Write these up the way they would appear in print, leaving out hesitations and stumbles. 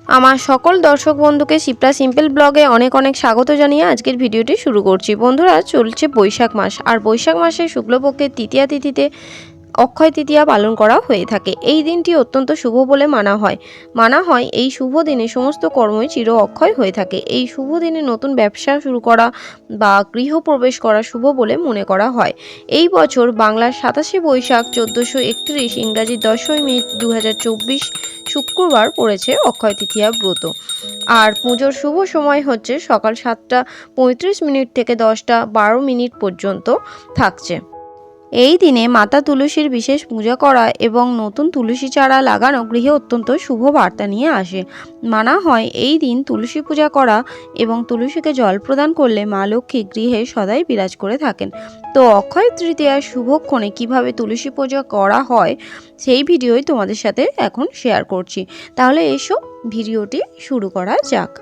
আমার সকল দর্শক বন্ধুকে শিপ্রা সিম্পল ব্লগে অনেক অনেক স্বাগত জানিয়ে আজকের ভিডিওটি শুরু করছি। বন্ধুরা, চলছে বৈশাখ মাস, আর বৈশাখ মাসে শুক্লপক্ষের তৃতীয়া তিথিতে অক্ষয় তৃতীয়া পালন করা হয়ে থাকে। এই দিনটি অত্যন্ত শুভ বলে মানা হয় এই শুভ দিনে সমস্ত কর্মই চির অক্ষয় হয়ে থাকে। এই শুভ দিনে নতুন ব্যবসা শুরু করা বা গৃহপ্রবেশ করা শুভ বলে মনে করা হয়। এই বছর বাংলার 27শে বৈশাখ 1431, ইংরাজি 10ই মে 2024 শুক্রবার পড়েছে অক্ষয় তৃতীয়া ব্রত। আর পুজোর শুভ সময় হচ্ছে সকাল 7:35 থেকে 10:12 পর্যন্ত থাকছে। এই দিনে মাতা তুলসীর বিশেষ পূজা করা এবং নতুন তুলসী চারা লাগানো গৃহে অত্যন্ত শুভ বার্তা নিয়ে আসে। মানা হয় এই দিন তুলসী পূজা করা এবং তুলসীকে জল প্রদান করলে মা লক্ষ্মী গৃহে সদাই বিরাজ করে থাকেন। তো অক্ষয় তৃতীয়ার শুভক্ষণে কিভাবে তুলসী পূজা করা হয় সেই ভিডিওই তোমাদের সাথে এখন শেয়ার করছি। তাহলে এসো ভিডিওটি শুরু করা যাক।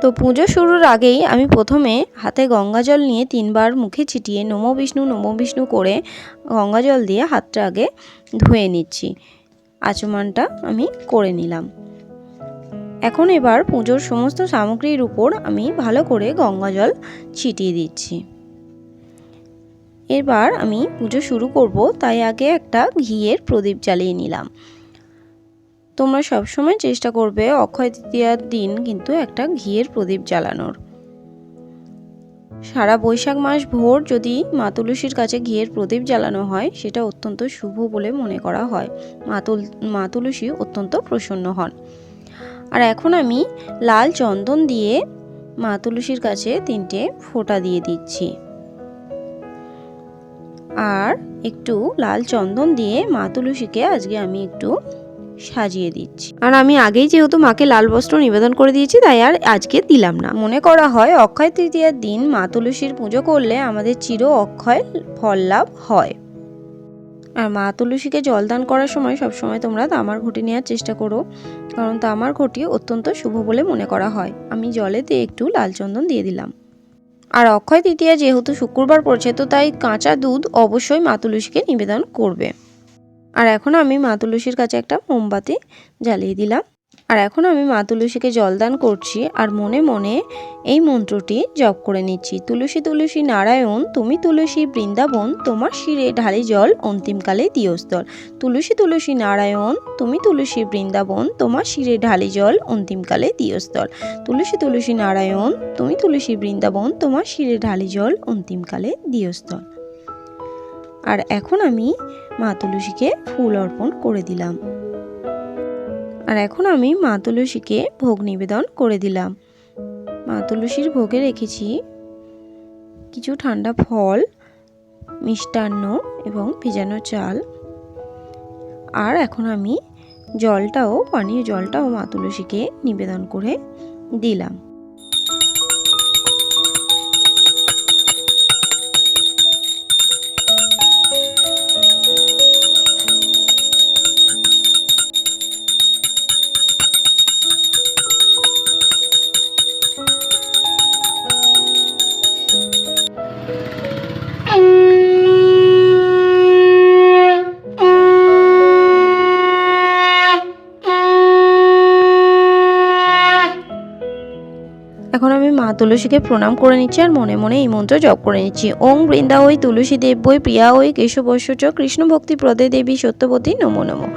তো পুজো শুরুর আগেই আমি প্রথমে হাতে গঙ্গা জল নিয়ে 3বার মুখে ছিটিয়ে নমো বিষ্ণু করে গঙ্গা জল দিয়ে হাতটা আগে ধুয়ে নিচ্ছি। আচমনটা আমি করে নিলাম। এখন এবার পুজোর সমস্ত সামগ্রীর উপর আমি ভালো করে গঙ্গা জল ছিটিয়ে দিচ্ছি। এবার আমি পুজো শুরু করব, তাই আগে একটা ঘিয়ের প্রদীপ জ্বালিয়ে নিলাম। তোমরা সবসময় চেষ্টা করবে অক্ষয় তৃতীয়ার দিন কিন্তু একটা ঘিয়ের প্রদীপ জ্বালানোর। সারা বৈশাখ মাস ভোর যদি মা তুলসীর কাছে ঘিয়ের প্রদীপ জ্বালানো হয় সেটা অত্যন্ত শুভ বলে মনে করা হয়। মা তুলসী অত্যন্ত প্রসন্ন হন। আর এখন আমি লাল চন্দন দিয়ে মা তুলসীর কাছে 3টে ফোঁটা দিয়ে দিচ্ছি। আর একটু লাল চন্দন দিয়ে মা তুলসীকে আজকে আমি একটু সাজিয়ে দিচ্ছি। আর আমি আগেই যেহেতু মাকে লাল বস্ত্র নিবেদন করে দিয়েছি, তাই আর আজকে দিলাম না। মনে করা হয় অক্ষয় তৃতীয়ার দিন মা তুলসীর পুজো করলে আমাদের চির অক্ষয় ফল লাভ হয়। আর মা তুলসীকে জলদান করার সময় সবসময় তোমরা তামার ঘটি নেওয়ার চেষ্টা করো, কারণ তামার ঘটি অত্যন্ত শুভ বলে মনে করা হয়। আমি জলেতে একটু লাল চন্দন দিয়ে দিলাম। আর অক্ষয় তৃতীয়া যেহেতু শুক্রবার পড়ছে, তো তাই কাঁচা দুধ অবশ্যই মা তুলসীকে নিবেদন করবে। আর এখন আমি মা তুলসীর কাছে একটা মোমবাতি জ্বালিয়ে দিলাম। আর এখন আমি মা তুলসীকে জলদান করছি আর মনে মনে এই মন্ত্রটি জপ করে নিচ্ছি। তুলসী তুলসী নারায়ণ, তুমি তুলসী বৃন্দাবন, তোমার শিরে ঢালি জল অন্তিমকালে দিয়স্তর। তুলসী তুলসী নারায়ণ, তুমি তুলসী বৃন্দাবন, তোমার শিরে ঢালি জল অন্তিমকালে দিয়স্তর। তুলসী তুলসী নারায়ণ, তুমি তুলসী বৃন্দাবন, তোমার শিরে ঢালি জল অন্তিমকালে দিয়স্তর। আর এখন আমি মা তুলসীকে ফুল অর্পণ করে দিলাম। আর এখন আমি মা তুলসীকে ভোগ নিবেদন করে দিলাম। মা তুলসীর ভোগে রেখেছি কিছু ঠান্ডা ফল, মিষ্টান্ন এবং ভেজানো চাল। আর এখন আমি পানীয় জলটাও মা তুলসীকে নিবেদন করে দিলাম। এখন আমি মা তুলসীকে প্রণাম করে নিচ্ছি আর মনে মনে এই মন্ত্র জপ করে নিচ্ছি। ওং বৃন্দা ওই তুলসী দেব্যই প্রিয়া ওই কেশবস্য কৃষ্ণ ভক্তি প্রদে দেবী সত্যবতী নমো নমো।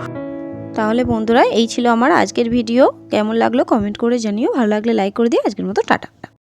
তাহলে বন্ধুরা, এই ছিল আমার আজকের ভিডিও। কেমন লাগলো কমেন্ট করে জানিও। ভালো লাগলে লাইক করে দিও। আজকের মতো টাটা।